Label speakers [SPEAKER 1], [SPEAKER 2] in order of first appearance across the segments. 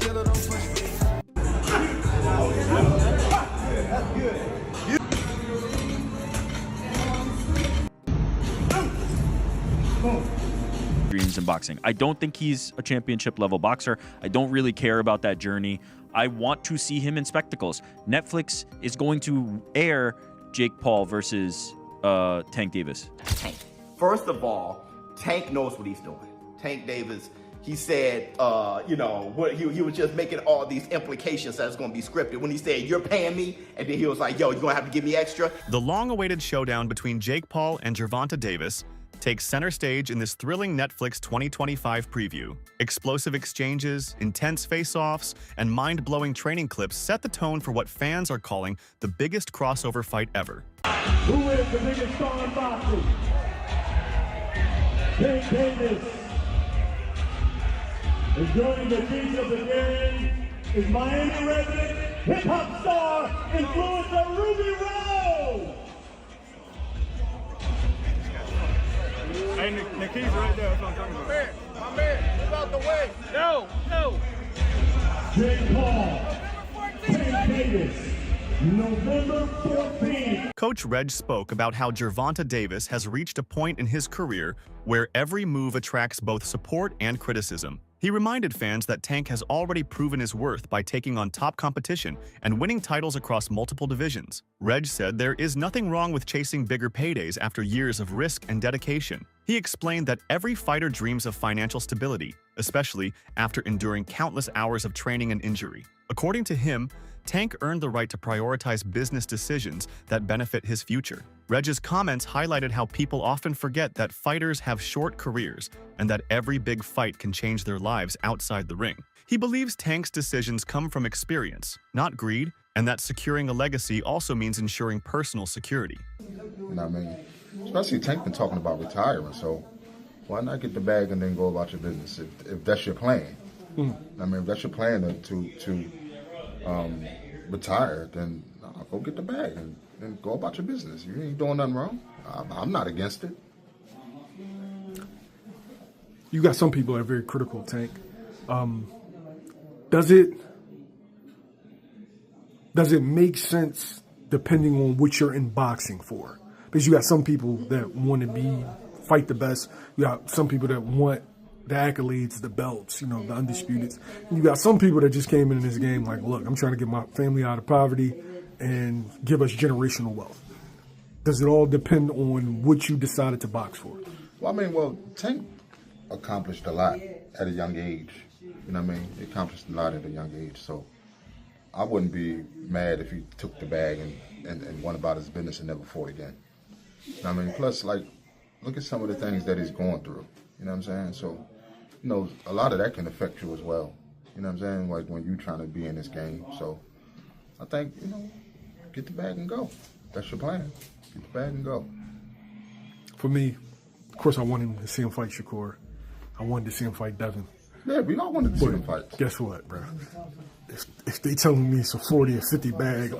[SPEAKER 1] killer, don't push me. That's good.
[SPEAKER 2] Dreams in boxing. I don't think he's a championship level boxer. I don't really care about that journey. I want to see him in spectacles. Netflix is going to air Jake Paul versus Tank Davis.
[SPEAKER 3] Tank. First of all, Tank knows what he's doing. Tank Davis, he said, you know, what he was just making all these implications that it's going to be scripted. When he said, you're paying me, and then he was like, yo, you're going to have to give me extra.
[SPEAKER 4] The long-awaited showdown between Jake Paul and Gervonta Davis takes center stage in this thrilling Netflix 2025 preview. Explosive exchanges, intense face-offs, and mind-blowing training clips set the tone for what fans are calling the biggest crossover fight ever.
[SPEAKER 5] Who is the biggest star in boxing? Tank Davis. And joining the feast of the game is Miami resident, hip-hop star, influencer Ruby Rose.
[SPEAKER 6] Hey, Nikki's right there. That's what I'm talking about.
[SPEAKER 1] My man, move out the way. No.
[SPEAKER 5] Jake Paul, Tank Davis, November 14th.
[SPEAKER 4] Coach Reg spoke about how Gervonta Davis has reached a point in his career where every move attracts both support and criticism. He reminded fans that Tank has already proven his worth by taking on top competition and winning titles across multiple divisions. Reg said there is nothing wrong with chasing bigger paydays after years of risk and dedication. He explained that every fighter dreams of financial stability, especially after enduring countless hours of training and injury. According to him, Tank earned the right to prioritize business decisions that benefit his future. Reg's comments highlighted how people often forget that fighters have short careers and that every big fight can change their lives outside the ring. He believes Tank's decisions come from experience, not greed, and that securing a legacy also means ensuring personal security.
[SPEAKER 7] You know what I mean? Especially Tank been talking about retiring, so why not get the bag and then go about your business if that's your plan? I mean, if that's your plan to retire, then go get the bag and go about your business. You ain't doing nothing wrong. I'm not against it.
[SPEAKER 8] You got some people that are very critical of Tank. Does it make sense depending on what you're in boxing for? Because you got some people that want to fight the best. You got some people that want the accolades, the belts, the undisputed. And you got some people that just came in this game like, look, I'm trying to get my family out of poverty and give us generational wealth. Does it all depend on what you decided to box for?
[SPEAKER 7] Well, Tank accomplished a lot at a young age. You know what I mean? He accomplished a lot at a young age. So I wouldn't be mad if he took the bag and went about his business and never fought again. You know what I mean? Plus, look at some of the things that he's going through. You know what I'm saying? So, a lot of that can affect you as well. You know what I'm saying? Like when you're trying to be in this game. So I think, get the bag and go. That's your plan. Get the bag and go.
[SPEAKER 8] For me, of course, I wanted to see him fight Shakur. I wanted to see him fight Devin.
[SPEAKER 7] Yeah, we all wanted to see him fight.
[SPEAKER 8] Guess what, bro? If they telling me it's a 40 or 50 bag,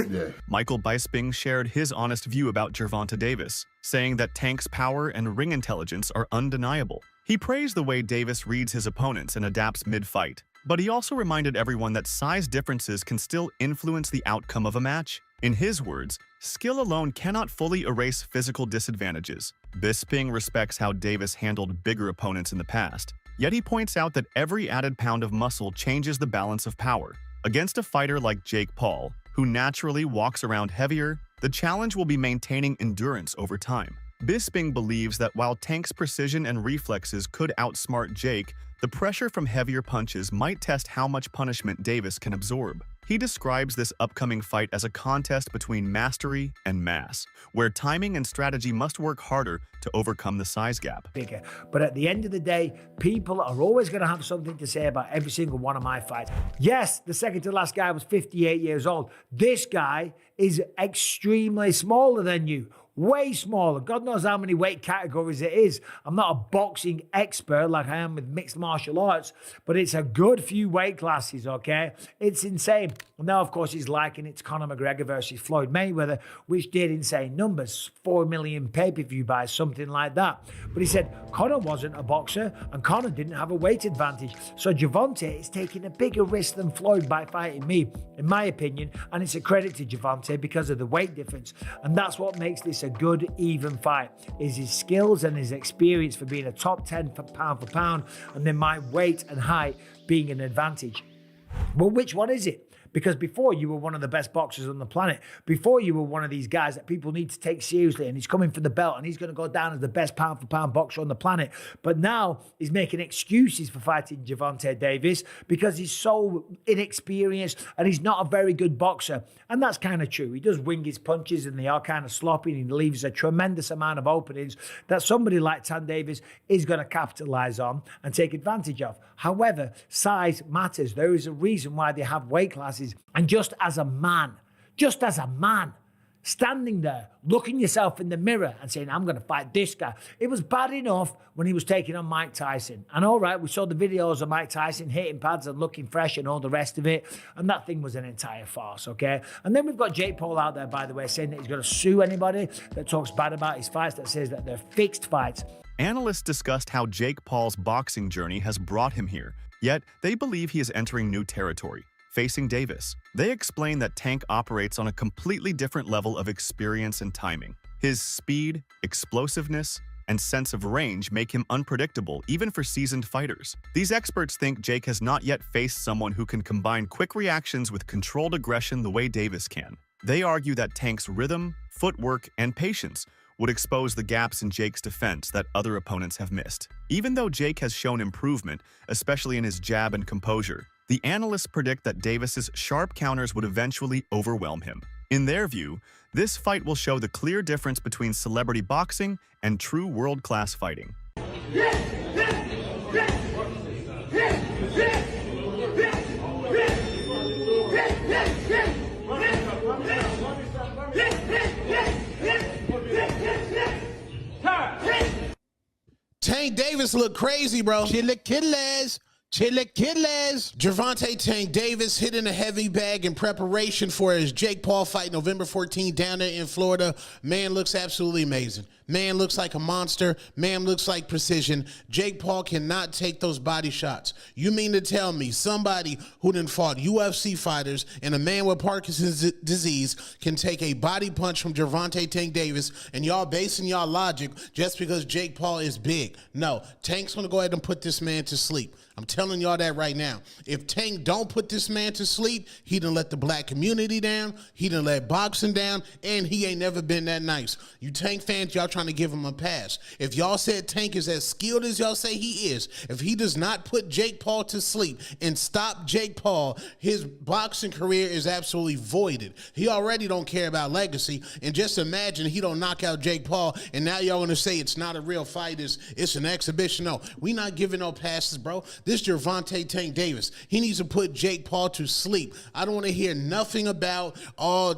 [SPEAKER 7] yeah.
[SPEAKER 4] Michael Bisping shared his honest view about Gervonta Davis, saying that Tank's power and ring intelligence are undeniable. He praised the way Davis reads his opponents and adapts mid-fight, but he also reminded everyone that size differences can still influence the outcome of a match. In his words, skill alone cannot fully erase physical disadvantages. Bisping respects how Davis handled bigger opponents in the past, yet he points out that every added pound of muscle changes the balance of power. Against a fighter like Jake Paul, who naturally walks around heavier, the challenge will be maintaining endurance over time. Bisping believes that while Tank's precision and reflexes could outsmart Jake, the pressure from heavier punches might test how much punishment Davis can absorb. He describes this upcoming fight as a contest between mastery and mass, where timing and strategy must work harder to overcome the size gap.
[SPEAKER 9] Bigger. But at the end of the day, people are always going to have something to say about every single one of my fights. Yes, the second to last guy was 58 years old. This guy is extremely smaller than you. way smaller. God knows how many weight categories it is. I'm not a boxing expert like I am with mixed martial arts, but it's a good few weight classes, okay? It's insane. Now, of course, he's likening it to Conor McGregor versus Floyd Mayweather, which did insane numbers, 4 million pay-per-view buys, something like that. But he said Conor wasn't a boxer and Conor didn't have a weight advantage. So Gervonta is taking a bigger risk than Floyd by fighting me, in my opinion, and it's a credit to Gervonta because of the weight difference. And that's what makes this a good, even fight, is his skills and his experience for being a top 10 pound for pound, and then my weight and height being an advantage. Well, which one is it? Because before you were one of the best boxers on the planet, before you were one of these guys that people need to take seriously, and he's coming for the belt and he's going to go down as the best pound for pound boxer on the planet. But now he's making excuses for fighting Gervonta Davis because he's so inexperienced and he's not a very good boxer. And that's kind of true. He does wing his punches and they are kind of sloppy, and he leaves a tremendous amount of openings that somebody like Tank Davis is going to capitalize on and take advantage of. However, size matters. There is a reason why they have weight classes. And just as a man, standing there, looking yourself in the mirror and saying, I'm going to fight this guy. It was bad enough when he was taking on Mike Tyson. And all right, we saw the videos of Mike Tyson hitting pads and looking fresh and all the rest of it. And that thing was an entire farce, okay? And then we've got Jake Paul out there, by the way, saying that he's going to sue anybody that talks bad about his fights, that says that they're fixed fights.
[SPEAKER 4] Analysts discussed how Jake Paul's boxing journey has brought him here, yet they believe he is entering new territory, facing Davis. They explain that Tank operates on a completely different level of experience and timing. His speed, explosiveness, and sense of range make him unpredictable even for seasoned fighters. These experts think Jake has not yet faced someone who can combine quick reactions with controlled aggression the way Davis can. They argue that Tank's rhythm, footwork, and patience would expose the gaps in Jake's defense that other opponents have missed. Even though Jake has shown improvement, especially in his jab and composure, the analysts predict that Davis's sharp counters would eventually overwhelm him. In their view, this fight will show the clear difference between celebrity boxing and true world-class fighting.
[SPEAKER 10] Tank Davis look crazy, bro. Chilaquiles. Gervonta Tank Davis hitting a heavy bag in preparation for his Jake Paul fight November 14 down there in Florida. Man looks absolutely amazing. Man looks like a monster. Man looks like precision. Jake Paul cannot take those body shots. You mean to tell me somebody who done fought UFC fighters and a man with Parkinson's disease can take a body punch from Gervonta Tank Davis, and y'all basing y'all logic just because Jake Paul is big? No, Tank's going to go ahead and put this man to sleep. I'm telling y'all that right now. If Tank don't put this man to sleep, he done let the black community down, he done let boxing down, and he ain't never been that nice. You Tank fans, y'all trying to give him a pass. If y'all said Tank is as skilled as y'all say he is, if he does not put Jake Paul to sleep and stop Jake Paul, his boxing career is absolutely voided. He already don't care about legacy, and just imagine he don't knock out Jake Paul, and now y'all gonna say it's not a real fight, it's an exhibition. No, we not giving no passes, bro. This Gervonta Tank Davis, he needs to put Jake Paul to sleep. I don't want to hear nothing about,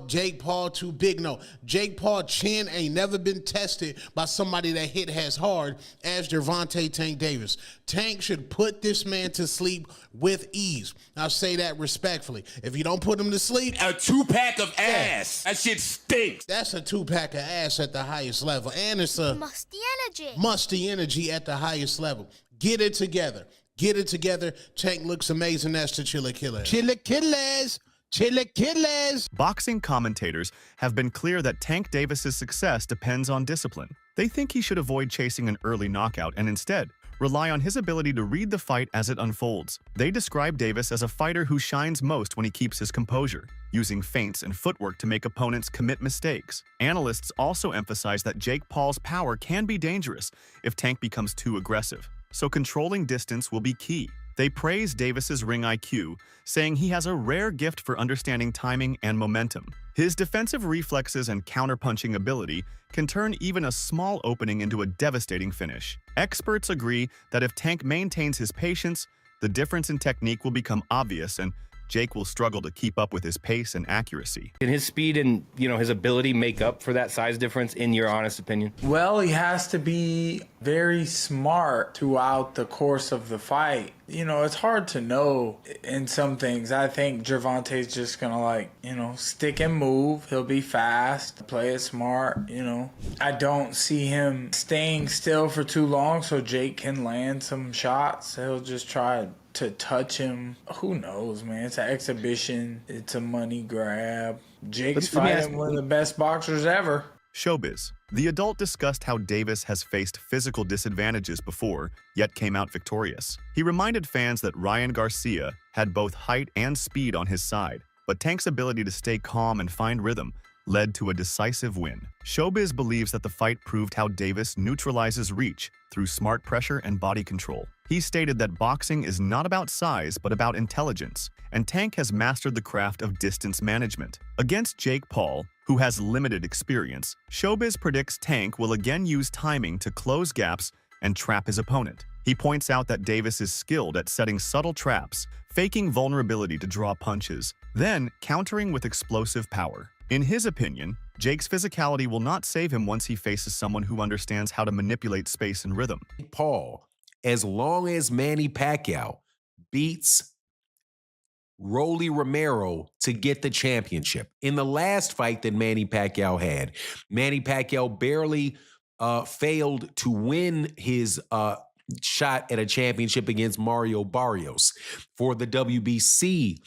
[SPEAKER 10] Jake Paul too big. No, Jake Paul chin ain't never been tested by somebody that hit as hard as Gervonta Tank Davis. Tank should put this man to sleep with ease. I'll say that respectfully. If you don't put him to sleep,
[SPEAKER 11] a 2-pack of ass. That shit stinks.
[SPEAKER 10] That's a 2-pack of ass at the highest level. And it's a musty energy at the highest level. Get it together. Get it together. Tank looks amazing. That's the Chilaquiles. Chilaquiles.
[SPEAKER 4] Boxing commentators have been clear that Tank Davis's success depends on discipline. They think he should avoid chasing an early knockout and instead rely on his ability to read the fight as it unfolds. They describe Davis as a fighter who shines most when he keeps his composure, using feints and footwork to make opponents commit mistakes. Analysts also emphasize that Jake Paul's power can be dangerous if Tank becomes too aggressive, so controlling distance will be key. They praise Davis's ring IQ, saying he has a rare gift for understanding timing and momentum. His defensive reflexes and counterpunching ability can turn even a small opening into a devastating finish. Experts agree that if Tank maintains his patience, the difference in technique will become obvious and Jake will struggle to keep up with his pace and accuracy.
[SPEAKER 12] Can his speed and, his ability make up for that size difference, in your honest opinion?
[SPEAKER 13] Well, he has to be very smart throughout the course of the fight. It's hard to know in some things. I think Gervonta's just gonna stick and move. He'll be fast, play it smart, I don't see him staying still for too long so Jake can land some shots. He'll just try to touch him. Who knows, man? It's an exhibition. It's a money grab. Jake's fighting one of the best boxers ever.
[SPEAKER 4] Showbiz. The adult discussed how Davis has faced physical disadvantages before, yet came out victorious. He reminded fans that Ryan Garcia had both height and speed on his side, but Tank's ability to stay calm and find rhythm led to a decisive win. Showbiz believes that the fight proved how Davis neutralizes reach through smart pressure and body control. He stated that boxing is not about size, but about intelligence, and Tank has mastered the craft of distance management. Against Jake Paul, who has limited experience, Showbiz predicts Tank will again use timing to close gaps and trap his opponent. He points out that Davis is skilled at setting subtle traps, faking vulnerability to draw punches, then countering with explosive power. In his opinion, Jake's physicality will not save him once he faces someone who understands how to manipulate space and rhythm.
[SPEAKER 14] Paul, as long as Manny Pacquiao beats Rolly Romero to get the championship. In the last fight that Manny Pacquiao had, Manny Pacquiao barely failed to win his shot at a championship against Mario Barrios for the WBC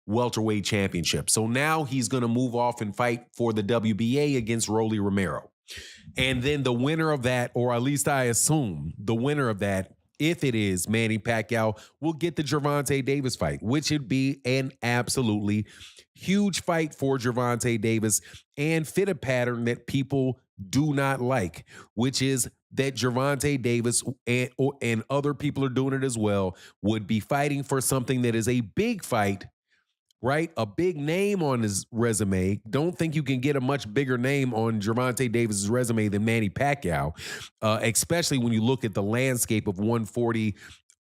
[SPEAKER 14] welterweight championship. So now he's going to move off and fight for the WBA against Rolly Romero. And then the winner of that, or at least I assume the winner of that, if it is Manny Pacquiao, will get the Gervonta Davis fight, which would be an absolutely huge fight for Gervonta Davis and fit a pattern that people do not like, which is that Gervonta Davis and other people are doing it as well, would be fighting for something that is a big fight, right? A big name on his resume. Don't think you can get a much bigger name on Gervonta Davis's resume than Manny Pacquiao, especially when you look at the landscape of 140,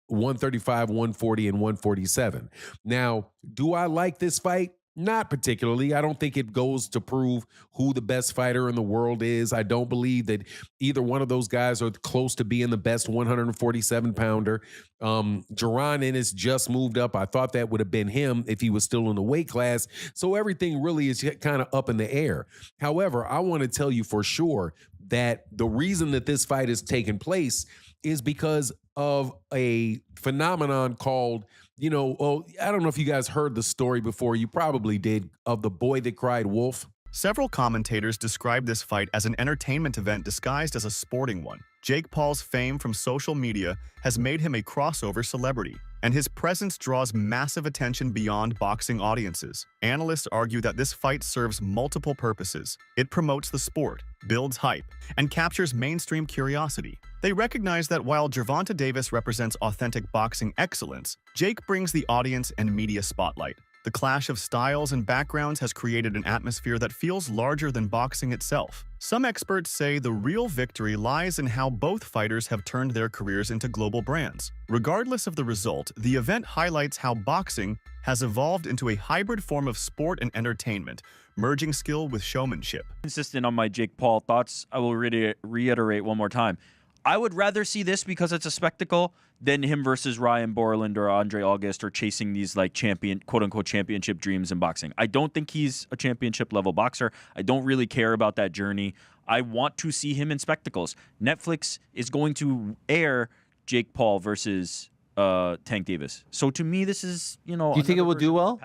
[SPEAKER 14] 135, 140, and 147. Now, do I like this fight? Not particularly. I don't think it goes to prove who the best fighter in the world is. I don't believe that either one of those guys are close to being the best 147-pounder. Jaron Ennis just moved up. I thought that would have been him if he was still in the weight class. So everything really is kind of up in the air. However, I want to tell you for sure that the reason that this fight is taking place is because of a phenomenon called, I don't know if you guys heard the story before. You probably did, of the boy that cried wolf.
[SPEAKER 4] Several commentators describe this fight as an entertainment event disguised as a sporting one. Jake Paul's fame from social media has made him a crossover celebrity, and his presence draws massive attention beyond boxing audiences. Analysts argue that this fight serves multiple purposes. It promotes the sport, builds hype, and captures mainstream curiosity. They recognize that while Gervonta Davis represents authentic boxing excellence, Jake brings the audience and media spotlight. The clash of styles and backgrounds has created an atmosphere that feels larger than boxing itself. Some experts say the real victory lies in how both fighters have turned their careers into global brands. Regardless of the result, the event highlights how boxing has evolved into a hybrid form of sport and entertainment, merging skill with showmanship.
[SPEAKER 2] Consistent on my Jake Paul thoughts, I will reiterate one more time. I would rather see this because it's a spectacle than him versus Ryan Borland or Andre August or chasing these quote-unquote championship dreams in boxing. I don't think he's a championship level boxer. I don't really care about that journey. I want to see him in spectacles. Netflix is going to air Jake Paul versus Tank Davis. So to me, this is,
[SPEAKER 15] Do you think it will do well?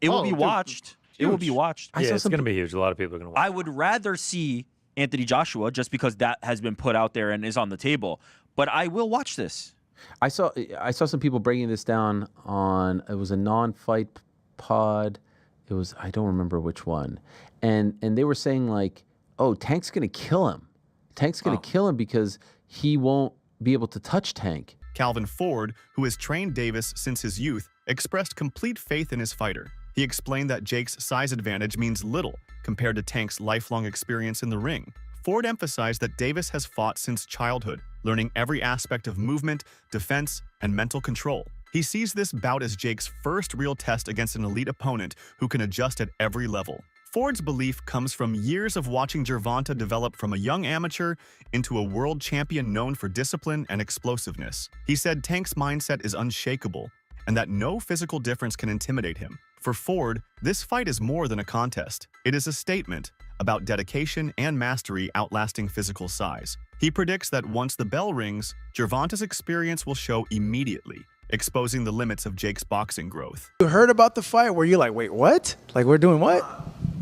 [SPEAKER 2] It will be watched. It will be watched.
[SPEAKER 16] Yeah, it's going to be huge. A lot of people are going to watch.
[SPEAKER 2] I would rather see Anthony Joshua just because that has been put out there and is on the table. But I will watch this.
[SPEAKER 15] I saw some people breaking this down on, it was a non-fight pod. It was, I don't remember which one. And they were saying like, oh, Tank's going to kill him. Tank's going to kill him because he won't be able to touch Tank.
[SPEAKER 4] Calvin Ford, who has trained Davis since his youth, expressed complete faith in his fighter. He explained that Jake's size advantage means little compared to Tank's lifelong experience in the ring. Ford emphasized that Davis has fought since childhood, learning every aspect of movement, defense, and mental control. He sees this bout as Jake's first real test against an elite opponent who can adjust at every level. Ford's belief comes from years of watching Gervonta develop from a young amateur into a world champion known for discipline and explosiveness. He said Tank's mindset is unshakable and that no physical difference can intimidate him. For Ford, this fight is more than a contest. It is a statement about dedication and mastery outlasting physical size. He predicts that once the bell rings, Gervonta's experience will show immediately, exposing the limits of Jake's boxing growth.
[SPEAKER 17] You heard about the fight where you're like, wait, what? Like, we're doing what?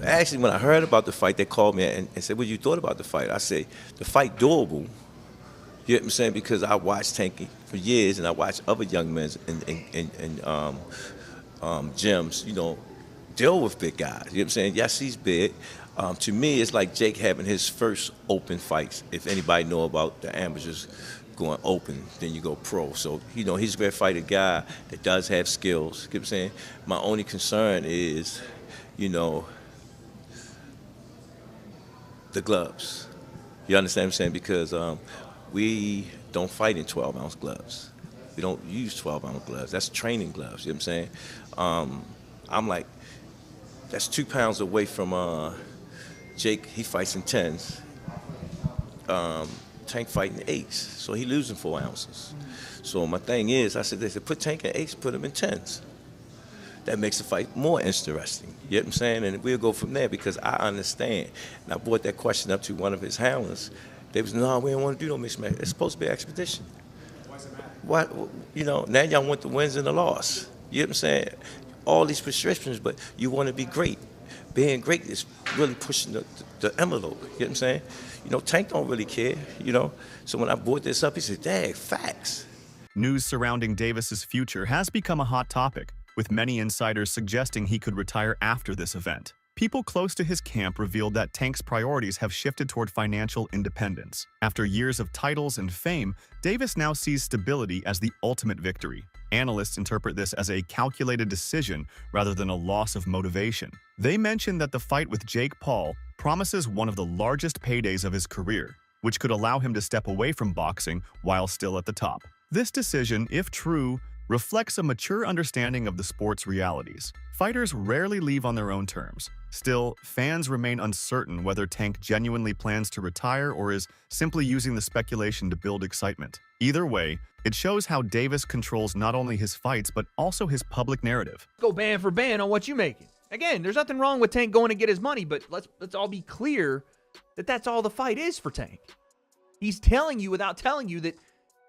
[SPEAKER 18] Actually, when I heard about the fight, they called me and said, what you thought about the fight? I said, the fight doable. You know what I'm saying? Because I watched Tanky for years, and I watched other young men in gyms, you know, deal with big guys. You know what I'm saying? Yes, he's big. To me, it's like Jake having his first open fights. If anybody know about the amateurs going open, then you go pro. So, you know, he's going to fight a guy that does have skills. You know what I'm saying? My only concern is, you know, the gloves. You understand what I'm saying? Because we don't fight in 12-ounce gloves. We don't use 12-ounce gloves. That's training gloves. You know what I'm saying? I'm like, that's 2 pounds away from Jake. He fights in 10s. Tank fighting 8s. So he losing 4 ounces. So my thing is, I said, they said, put Tank in 8s, put him in 10s. That makes the fight more interesting. You know what I'm saying? And we'll go from there because I understand. And I brought that question up to one of his handlers. They was, no, we don't want to do no mixed match. It's supposed to be an expedition. Why does it matter? What, you know, now y'all want the wins and the loss. You know what I'm saying? All these restrictions, but you want to be great. Being great is really pushing the envelope. You know what I'm saying? You know, Tank don't really care, you know? So when I brought this up, he said, dang, facts.
[SPEAKER 4] News surrounding Davis's future has become a hot topic, with many insiders suggesting he could retire after this event. People close to his camp revealed that Tank's priorities have shifted toward financial independence. After years of titles and fame, Davis now sees stability as the ultimate victory. Analysts interpret this as a calculated decision rather than a loss of motivation. They mention that the fight with Jake Paul promises one of the largest paydays of his career, which could allow him to step away from boxing while still at the top. This decision, if true, reflects a mature understanding of the sport's realities. Fighters rarely leave on their own terms. Still, fans remain uncertain whether Tank genuinely plans to retire or is simply using the speculation to build excitement. Either way, it shows how Davis controls not only his fights but also his public narrative.
[SPEAKER 19] Go band for band on what you making. Again, there's nothing wrong with Tank going to get his money, but let's all be clear that that's all the fight is for Tank. He's telling you without telling you that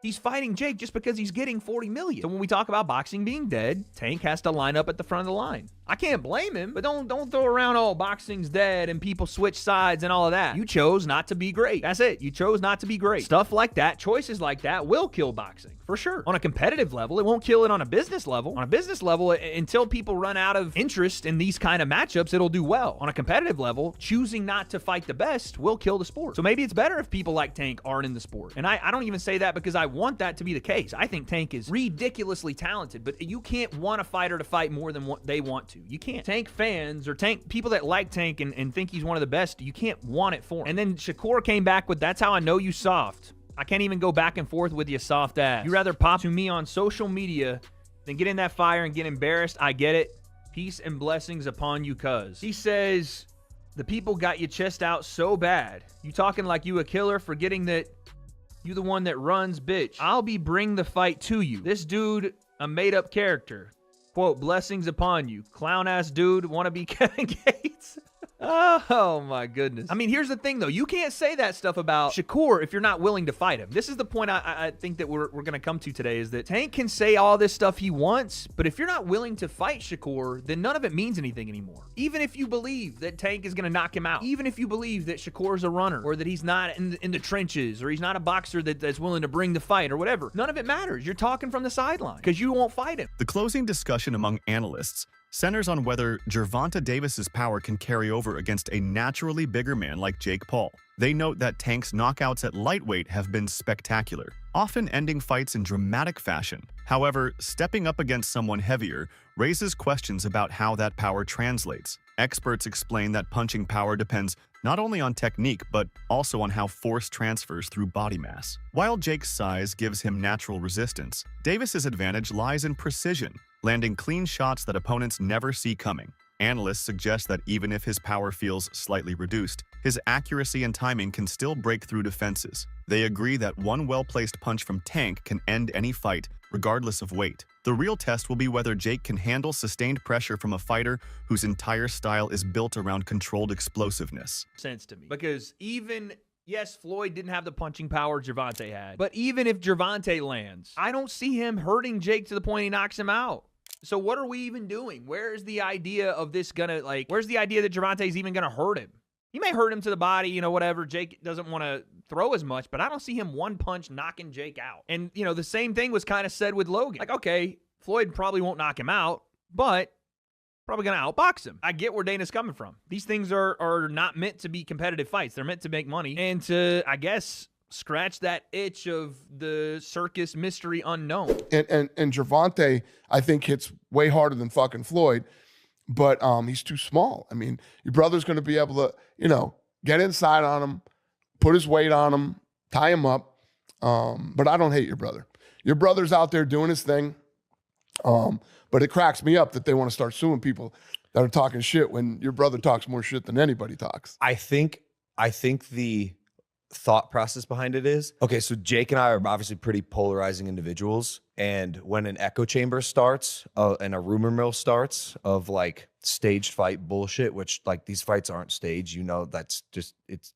[SPEAKER 19] he's fighting Jake just because he's getting $40 million. So when we talk about boxing being dead, Tank has to line up at the front of the line. I can't blame him, but don't throw around, oh, boxing's dead and people switch sides and all of that. You chose not to be great. That's it. You chose not to be great. Stuff like that, choices like that will kill boxing, for sure. On a competitive level, it won't kill it on a business level. On a business level, until people run out of interest in these kind of matchups, it'll do well. On a competitive level, choosing not to fight the best will kill the sport. So maybe it's better if people like Tank aren't in the sport. And I don't even say that because I want that to be the case. I think Tank is ridiculously talented, but you can't want a fighter to fight more than what they want to. You can't. Tank fans or Tank people that like Tank and think he's one of the best, you can't want it for him. And then Shakur came back with, that's how I know you soft. I can't even go back and forth with you soft ass. You rather pop to me on social media than get in that fire and get embarrassed. I get it. Peace and blessings upon you, cuz. He says, the people got your chest out so bad. You talking like you a killer, forgetting that you the one that runs, bitch. I'll be bring the fight to you. This dude, a made-up character. Quote, blessings upon you. Clown-ass dude, wanna be Kevin Gates? Oh my goodness. I mean, here's the thing though. You can't say that stuff about Shakur if you're not willing to fight him. This is the point I think that we're going to come to today, is that Tank can say all this stuff he wants, but if you're not willing to fight Shakur, then none of it means anything anymore. Even if you believe that Tank is going to knock him out, even if you believe that Shakur's a runner, or that he's not in the trenches, or he's not a boxer that's willing to bring the fight, or whatever, none of it matters. You're talking from the sideline because you won't fight him.
[SPEAKER 4] The closing discussion among analysts centers on whether Gervonta Davis's power can carry over against a naturally bigger man like Jake Paul. They note that Tank's knockouts at lightweight have been spectacular, often ending fights in dramatic fashion. However, stepping up against someone heavier raises questions about how that power translates. Experts explain that punching power depends not only on technique, but also on how force transfers through body mass. While Jake's size gives him natural resistance, Davis's advantage lies in precision, landing clean shots that opponents never see coming. Analysts suggest that even if his power feels slightly reduced, his accuracy and timing can still break through defenses. They agree that one well-placed punch from Tank can end any fight, regardless of weight. The real test will be whether Jake can handle sustained pressure from a fighter whose entire style is built around controlled explosiveness.
[SPEAKER 19] Sense to me. Because yes, Floyd didn't have the punching power Gervonta had, but even if Gervonta lands, I don't see him hurting Jake to the point he knocks him out. So what are we even doing? Where's the idea of this where's the idea that Gervonta is even gonna hurt him? He may hurt him to the body, whatever. Jake doesn't want to throw as much, but I don't see him one punch knocking Jake out. And, the same thing was kind of said with Logan. Like, okay, Floyd probably won't knock him out, but probably going to outbox him. I get where Dana's coming from. These things are not meant to be competitive fights. They're meant to make money and to, I guess, scratch that itch of the circus mystery unknown.
[SPEAKER 20] And Gervonta, I think, hits way harder than fucking Floyd, but he's too small. I mean, your brother's going to be able to, get inside on him, put his weight on him, tie him up. But I don't hate your brother. Your brother's out there doing his thing. But it cracks me up that they want to start suing people that are talking shit when your brother talks more shit than anybody talks.
[SPEAKER 21] I think the thought process behind it is, okay, so Jake and I are obviously pretty polarizing individuals. And when an echo chamber starts and a rumor mill starts of like staged fight bullshit, which like these fights aren't staged, that's just, it's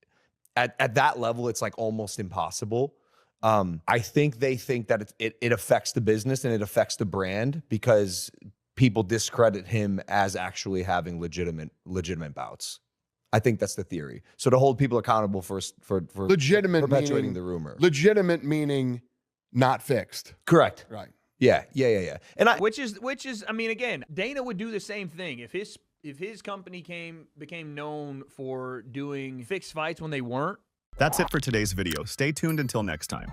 [SPEAKER 21] at that level, it's like almost impossible. I think they think that it affects the business and it affects the brand because people discredit him as actually having legitimate bouts. I think that's the theory. So to hold people accountable for
[SPEAKER 20] legitimate
[SPEAKER 21] perpetuating
[SPEAKER 20] meaning,
[SPEAKER 21] the rumor.
[SPEAKER 20] Legitimate meaning not fixed.
[SPEAKER 21] Correct.
[SPEAKER 20] Right.
[SPEAKER 21] Yeah. And
[SPEAKER 19] Which is, I mean, again, Dana would do the same thing if his company became known for doing fixed fights when they weren't.
[SPEAKER 4] That's it for today's video. Stay tuned until next time.